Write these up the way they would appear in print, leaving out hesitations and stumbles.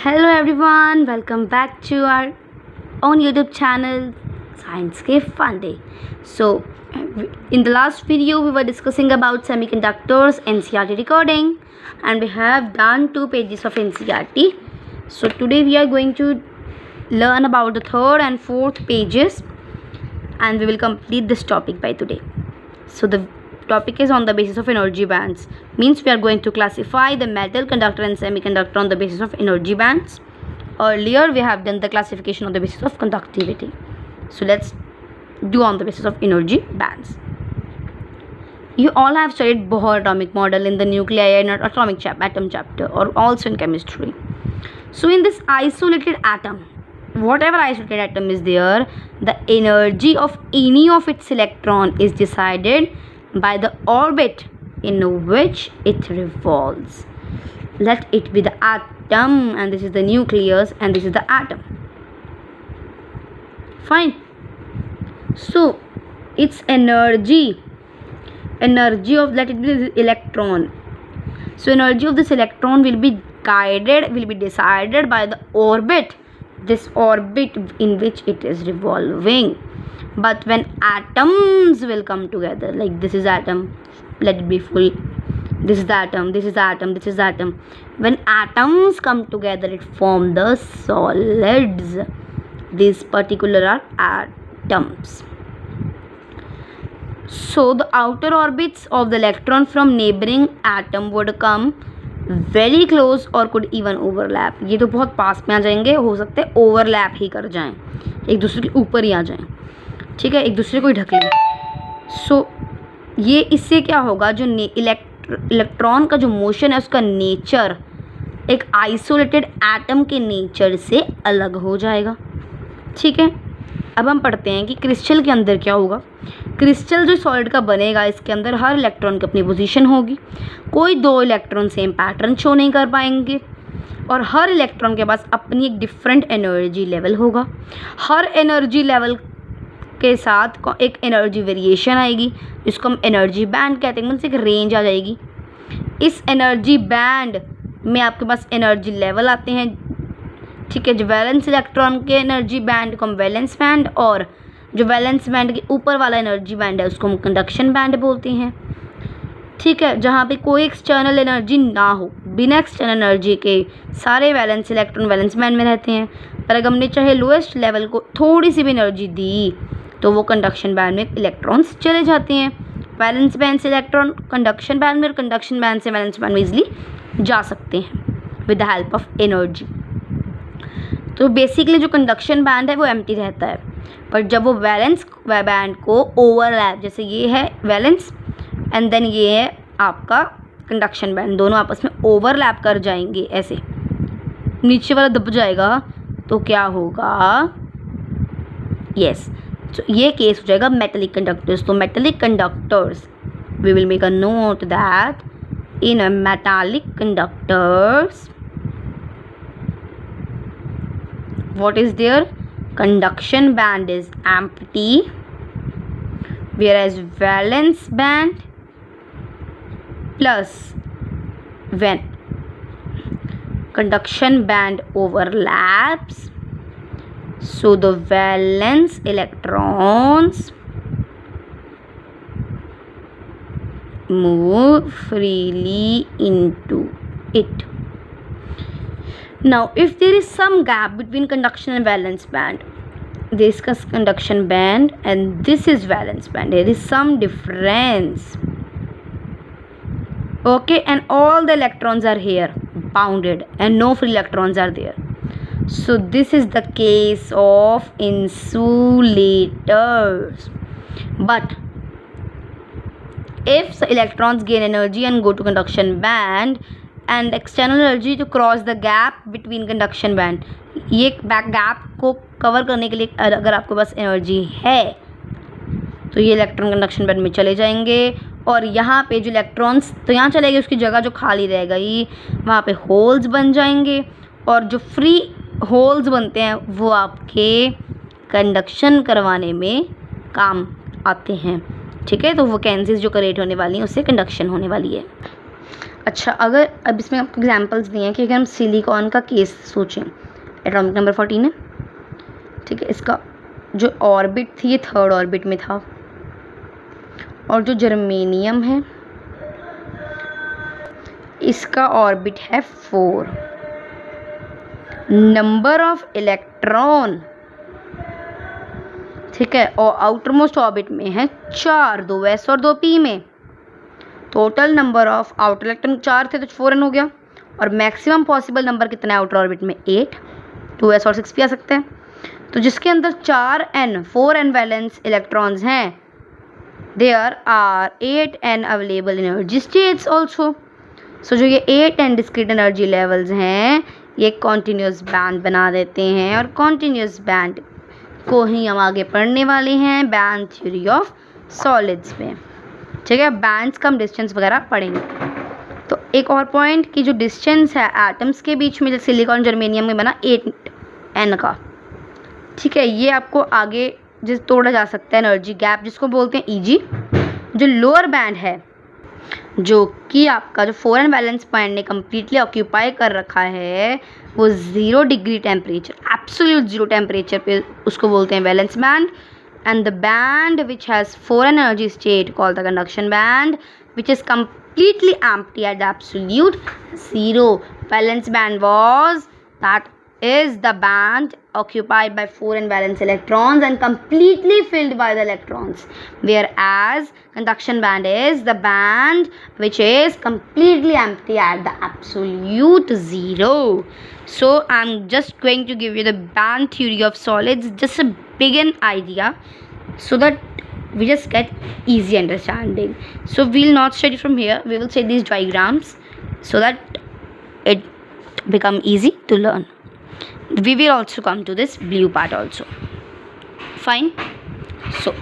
Hello everyone, welcome back to our own YouTube channel Science के Fun Day. So in the last video we were discussing about semiconductors, NCERT decoding, and we have done 2 pages of NCERT. So today we are going to learn about the 3rd and 4th pages, and we will complete this topic by today. So the topic is on the basis of energy bands, means we are going to classify the metal, conductor and semiconductor on the basis of energy bands. Earlier we have done the classification on the basis of conductivity, so let's do on the basis of energy bands. You all have studied Bohr atomic model in the nuclei and atomic atom chapter, or also in chemistry. So in this isolated atom, whatever isolated atom is there, the energy of any of its electron is decided by the orbit in which it revolves. Let it be the atom, and this is the nucleus, and this is the atom. Fine. So its energy of, let it be the electron. So energy of this electron will be decided by the orbit, this orbit in which it is revolving. But when atoms will come together, like this is atom, let it be full, this is the atom, this is the atom, this is the atom. When atoms come together, it form the solids. These particular are atoms. So the outer orbits of the electron from neighboring atom would come very close or could even overlap. ये तो बहुत पास में आ जाएंगे, हो सकते हैं overlap ही कर जाएं, एक दूसरे के ऊपर ही आ जाएं, ठीक है, एक दूसरे को ही ढक लें. सो ये इससे क्या होगा, जो इलेक्ट्रॉन का जो मोशन है उसका नेचर एक आइसोलेटेड एटम के नेचर से अलग हो जाएगा. ठीक है, अब हम पढ़ते हैं कि क्रिस्टल के अंदर क्या होगा. क्रिस्टल जो सॉलिड का बनेगा, इसके अंदर हर इलेक्ट्रॉन की अपनी पोजीशन होगी. कोई 2 इलेक्ट्रॉन सेम पैटर्न शो नहीं कर पाएंगे, और हर इलेक्ट्रॉन के पास अपनी एक डिफरेंट एनर्जी लेवल होगा. हर एनर्जी लेवल के साथ एक एनर्जी वेरिएशन आएगी, जिसको हम एनर्जी बैंड कहते हैं. मतलब एक रेंज आ जाएगी. इस एनर्जी बैंड में आपके पास एनर्जी लेवल आते हैं. ठीक है, जो वैलेंस इलेक्ट्रॉन के एनर्जी बैंड को हम वैलेंस बैंड, और जो वैलेंस बैंड के ऊपर वाला एनर्जी बैंड है उसको हम कंडक्शन बैंड बोलते हैं. ठीक है, जहाँ पे कोई एक्सटर्नल एनर्जी ना हो, बिना एक्सटर्नल एनर्जी के सारे वैलेंस इलेक्ट्रॉन वैलेंस बैंड में रहते हैं. पर अगर हमने चाहे लोएस्ट लेवल को थोड़ी सी भी एनर्जी दी तो वो कंडक्शन बैंड में इलेक्ट्रॉन्स चले जाते हैं. वैलेंस बैंड से इलेक्ट्रॉन कंडक्शन बैंड में, और कंडक्शन बैंड से वैलेंस बैंड में इजीली जा सकते हैं with the help of energy. तो बेसिकली जो कंडक्शन बैंड है वो एम्प्टी रहता है, पर जब वो वैलेंस बैंड को ओवरलैप, जैसे ये है वैलेंस एंड देन ये है आपका कंडक्शन बैंड, दोनों आपस में ओवरलैप कर जाएंगे, ऐसे नीचे वाला दब जाएगा, तो क्या होगा, यस, तो ये केस हो जाएगा मेटेलिक कंडक्टर्स. तो metallic conductors, we will make a note that in a metallic conductors what is their conduction band is empty, whereas valence band plus when conduction band overlaps, so the valence electrons move freely into it. Now if there is some gap between conduction and valence band, this is conduction band and this is valence band, there is some difference, okay, and all the electrons are here bounded and no free electrons are there. So this is the case of insulators. But if the electrons gain energy and go to conduction band, and external energy to cross the gap between conduction band, ये back gap को cover करने के लिए अगर आपके पास energy है तो ये इलेक्ट्रॉन कंडक्शन बैंड में चले जाएंगे, और यहाँ पे जो इलेक्ट्रॉन्स तो यहाँ चले गए, उसकी जगह जो खाली रह गई वहाँ पे होल्स बन जाएंगे, और जो फ्री होल्स बनते हैं वो आपके कंडक्शन करवाने में काम आते हैं. ठीक है, तो वैकेंसीज जो क्रिएट होने वाली हैं उससे कंडक्शन होने वाली है. अच्छा, अगर अब इसमें आपको एग्जांपल्स दिए हैं कि अगर हम सिलिकॉन का केस सोचें, एटॉमिक नंबर 14 है, ठीक है। इसका जो ऑर्बिट थी ये 3rd ऑर्बिट में था, और जो जर्मेनियम है इसका ऑर्बिट है 4। नंबर ऑफ इलेक्ट्रॉन, ठीक है, और आउटर मोस्ट ऑर्बिट में है 4, 2 s और 2 p में। Total number of outer electron 4 थे तो 4n हो गया, और मैक्सिमम पॉसिबल नंबर कितना है आउटर ऑर्बिट में? 8, 2s और 6p आ सकते हैं। तो जिसके अंदर 4n वैलेंस इलेक्ट्रॉन्स हैं, there are 8n available energy states also. So जो ये 8n डिस्क्रीट एनर्जी लेवल्स हैं ये कॉन्टिन्यूस बैंड बना देते हैं, और कॉन्टिन्यूस बैंड को ही हम आगे पढ़ने वाले हैं बैंड थ्योरी ऑफ सॉलिड्स में, ठीक है। बैंड्स का हम डिस्टेंस वगैरह पढ़ेंगे। तो एक और पॉइंट कि जो डिस्टेंस है एटम्स के बीच में, जैसे सिलिकॉन जर्मेनियम में बना 8n का, ठीक है, ये आपको आगे जिस तोड़ा जा सकता है एनर्जी गैप, जिसको बोलते हैं Eg। जो लोअर बैंड है, जो कि आपका जो 4n वैलेंस पॉइंट ने कम्प्लीटली ऑक्यूपाई कर रखा है, वो 0 डिग्री टेम्परेचर, एब्सोल्यूट 0 टेम्परेचर पे उसको बोलते हैं valence band. And the band which has 4n energy state called the conduction band, which is completely empty at the absolute 0 valence band was, that is the band occupied by 4n valence electrons and completely filled by the electrons, whereas conduction band is the band which is completely empty at the absolute 0. So I'm just going to give you the band theory of solids, just a begin idea, so that we just get easy understanding. So we'll not study from here, we will study these diagrams so that it become easy to learn. We will also come to this blue part also. Fine. So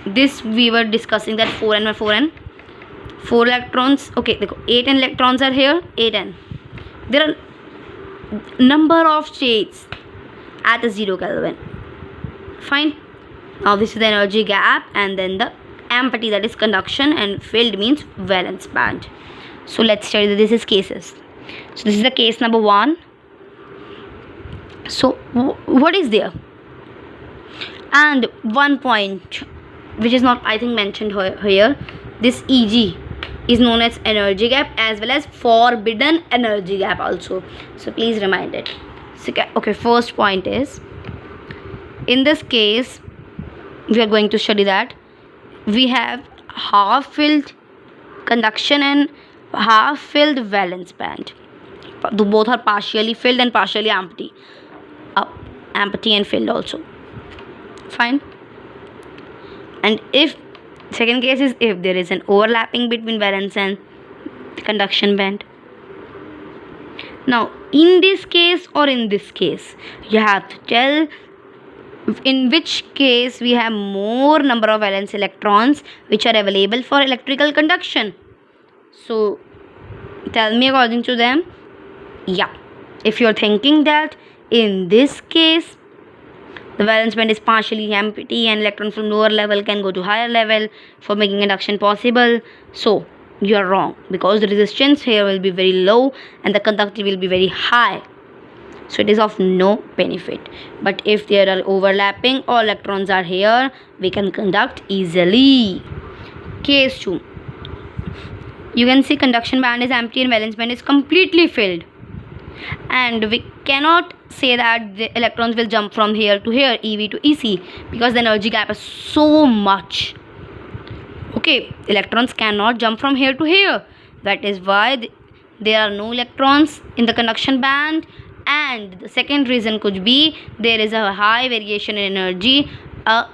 this we were discussing that 4n by 4n, 4 electrons. Okay, देखो 8n electrons are here, 8n. There are number of states at a 0 Kelvin. Fine. Now this is the energy gap, and then the empty, that is conduction, and filled means valence band. So let's study this is cases. So this is the case number 1. So what is there? And one point which is not, I think, mentioned here, this Eg is known as energy gap as well as forbidden energy gap also. So please remind it. So, okay, first point is, in this case we are going to study that we have half filled conduction and half filled valence band. Both are partially filled and partially empty, empty and filled also. Fine. And if second case is if there is an overlapping between valence and the conduction band. Now in this case or in this case, you have to tell in which case we have more number of valence electrons which are available for electrical conduction. So tell me according to them. Yeah, if you're thinking that in this case the valence band is partially empty and electron from lower level can go to higher level for making induction possible, so you are wrong, because the resistance here will be very low and the conductivity will be very high, so it is of no benefit. But if there are overlapping or electrons are here, we can conduct easily. Case 2, you can see conduction band is empty and valence band is completely filled, and we cannot say that the electrons will jump from here to here, EV to EC, because the energy gap is so much. Okay, electrons cannot jump from here to here. That is why there are no electrons in the conduction band. And the second reason could be there is a high variation in energy, a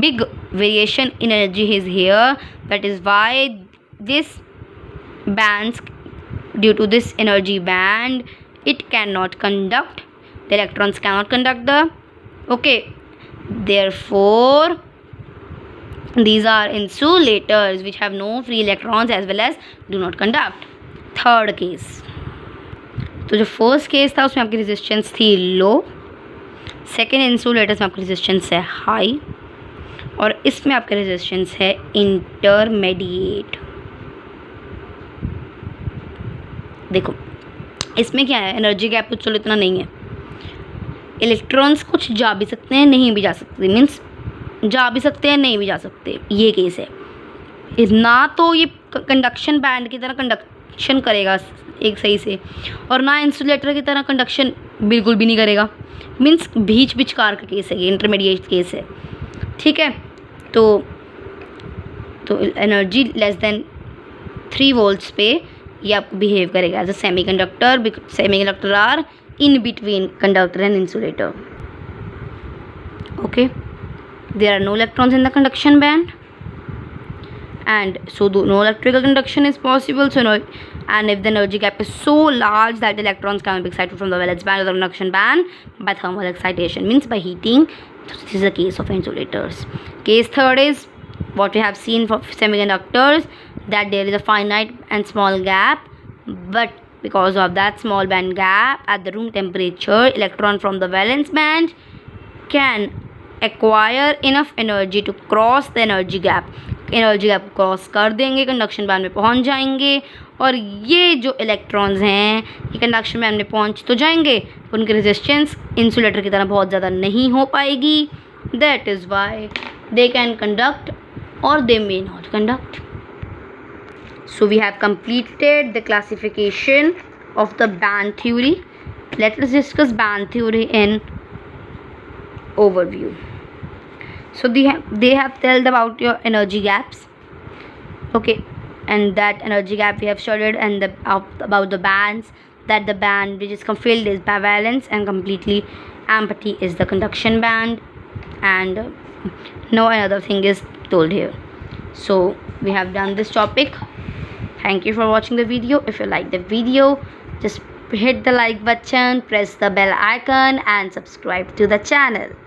big variation in energy is here. That is why this bands, due to this energy band, it cannot conduct, the electrons cannot conduct the, okay, therefore these are insulators which have no free electrons as well as do not conduct. Third case, तो जो first case था उसमें आपकी resistance थी लो, second insulators में आपकी resistance है high, और इसमें आपका रेजिस्टेंस है इंटरमीडिएट. देखो इसमें क्या है, एनर्जी गैप तो चलो इतना नहीं है, इलेक्ट्रॉन्स कुछ जा भी सकते हैं नहीं भी जा सकते, मीन्स जा भी सकते हैं नहीं भी जा सकते, ये केस है। ना तो ये कंडक्शन बैंड की तरह कंडक्शन करेगा एक सही से, और ना इंसुलेटर की तरह कंडक्शन बिल्कुल भी नहीं करेगा, मीन्स बीच बिचकार का केस है, ये इंटरमीडिएट केस है, ठीक है। तो एनर्जी लेस देन 3 वोल्ट्स पे ये आपको बिहेव करेगा as a semiconductor. Semiconductor are in between conductor and insulator. Okay, there are no electrons in the conduction band, and so no electrical conduction is possible. So no, and if the energy gap is so large that the electrons can be excited from the valence band or the conduction band by thermal excitation, means by heating. So this is the case of insulators. Case third is what we have seen for semiconductors, that there is a finite and small gap, but because of that small band gap at the room temperature, electron from the valence band can acquire enough energy to cross the energy gap. Energy gap cross कर देंगे, conduction band में पहुंच जाएंगे, और ये जो electrons हैं ये कंडक्शन बैंड में पहुंच तो जाएंगे, उनकी रेजिस्टेंस इंसुलेटर की तरह बहुत ज़्यादा नहीं हो पाएगी। That is why they can conduct or they may not conduct. So we have completed the classification of the band theory. Let us discuss band theory in overview. So they have told about your energy gaps, okay, and that energy gap we have studied, and about the bands, that the band which is filled is valence and completely empty is the conduction band, and no another thing is told here. So we have done this topic. Thank you for watching the video. If you like the video, just hit the like button, press the bell icon and subscribe to the channel.